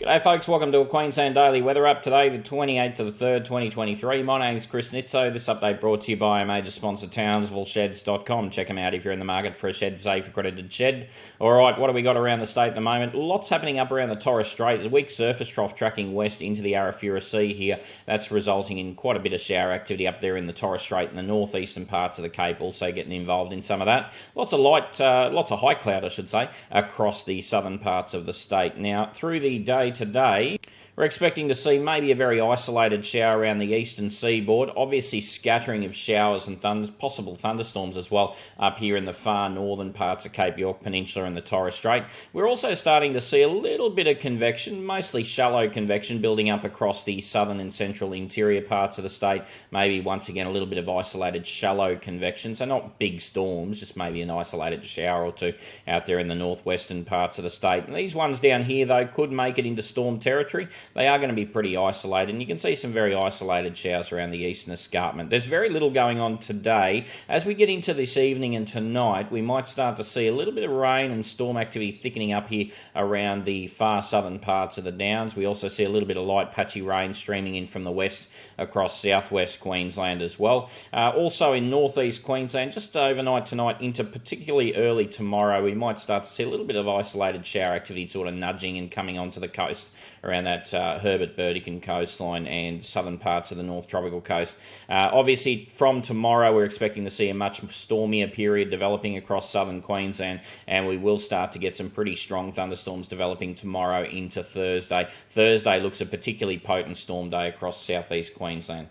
G'day folks, welcome to a Queensland Daily Weather Up. Today, the 28th of the 3rd, 2023. My name's Chris Nitzo. This update brought to you by our major sponsor, TownsvilleSheds.com. Check them out if you're in the market for a shed-safe accredited shed. Alright, what do we got around the state at the moment? Lots happening up around the Torres Strait. There's a weak surface trough tracking west into the Arafura Sea here. That's resulting in quite a bit of shower activity up there in the Torres Strait and the northeastern parts of the Cape, also getting involved in some of that. Lots of high cloud, I should say, across the southern parts of the state. Now, through the day today, we're expecting to see maybe a very isolated shower around the eastern seaboard. Obviously scattering of showers and possible thunderstorms as well up here in the far northern parts of Cape York Peninsula and the Torres Strait. We're also starting to see a little bit of convection, mostly shallow convection, building up across the southern and central interior parts of the state. Maybe once again a little bit of isolated shallow convection, so not big storms, just maybe an isolated shower or two out there in the northwestern parts of the state. And these ones down here though could make it into storm territory. They are going to be pretty isolated, and you can see some very isolated showers around the eastern escarpment. There's very little going on today. As we get into this evening and tonight, we might start to see a little bit of rain and storm activity thickening up here around the far southern parts of the Downs. We also see a little bit of light patchy rain streaming in from the west across southwest Queensland as well. Also in northeast Queensland, just overnight tonight into particularly early tomorrow, we might start to see a little bit of isolated shower activity sort of nudging and coming onto the coast around that Herbert Burdekin coastline and southern parts of the North Tropical Coast. Obviously, from tomorrow, we're expecting to see a much stormier period developing across southern Queensland, and we will start to get some pretty strong thunderstorms developing tomorrow into Thursday. Thursday looks a particularly potent storm day across southeast Queensland.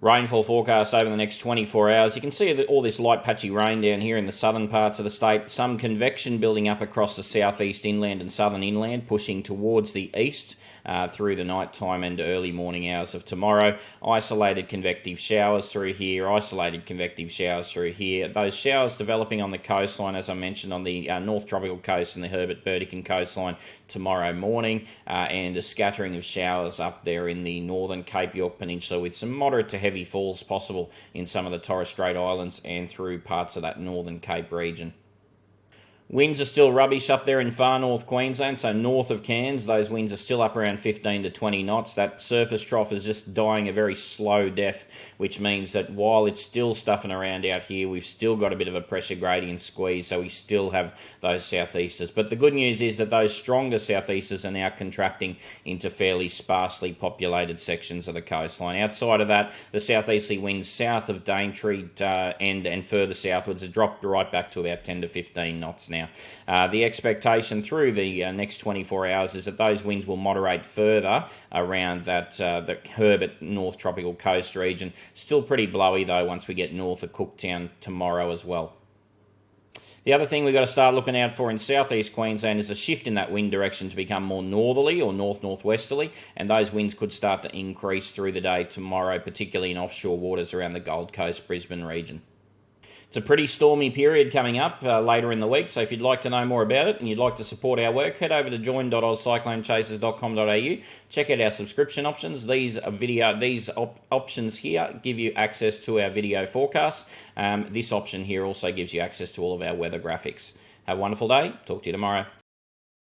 Rainfall forecast over the next 24 hours. You can see all this light patchy rain down here in the southern parts of the state. Some convection building up across the southeast inland and southern inland, pushing towards the east through the night time and early morning hours of tomorrow. Isolated convective showers through here, isolated convective showers through here. Those showers developing on the coastline, as I mentioned, on the North Tropical Coast and the Herbert Burdekin coastline tomorrow morning, and a scattering of showers up there in the northern Cape York Peninsula with some moderate to heavy falls possible in some of the Torres Strait Islands and through parts of that northern Cape region. Winds are still rubbish up there in far north Queensland, so north of Cairns, those winds are still up around 15 to 20 knots. That surface trough is just dying a very slow death, which means that while it's still stuffing around out here, we've still got a bit of a pressure gradient squeeze, so we still have those southeasters. But the good news is that those stronger southeasters are now contracting into fairly sparsely populated sections of the coastline. Outside of that, the southeasterly winds south of Daintree and further southwards have dropped right back to about 10 to 15 knots now. The expectation through the next 24 hours is that those winds will moderate further around that the Herbert North Tropical Coast region. Still pretty blowy though once we get north of Cooktown tomorrow as well. The other thing we've got to start looking out for in southeast Queensland is a shift in that wind direction to become more northerly or north-northwesterly, and those winds could start to increase through the day tomorrow, particularly in offshore waters around the Gold Coast, Brisbane region. It's a pretty stormy period coming up later in the week, so if you'd like to know more about it and you'd like to support our work, head over to join.ozcyclonechasers.com.au. Check out our subscription options. These options here give you access to our video forecasts. This option here also gives you access to all of our weather graphics. Have a wonderful day. Talk to you tomorrow.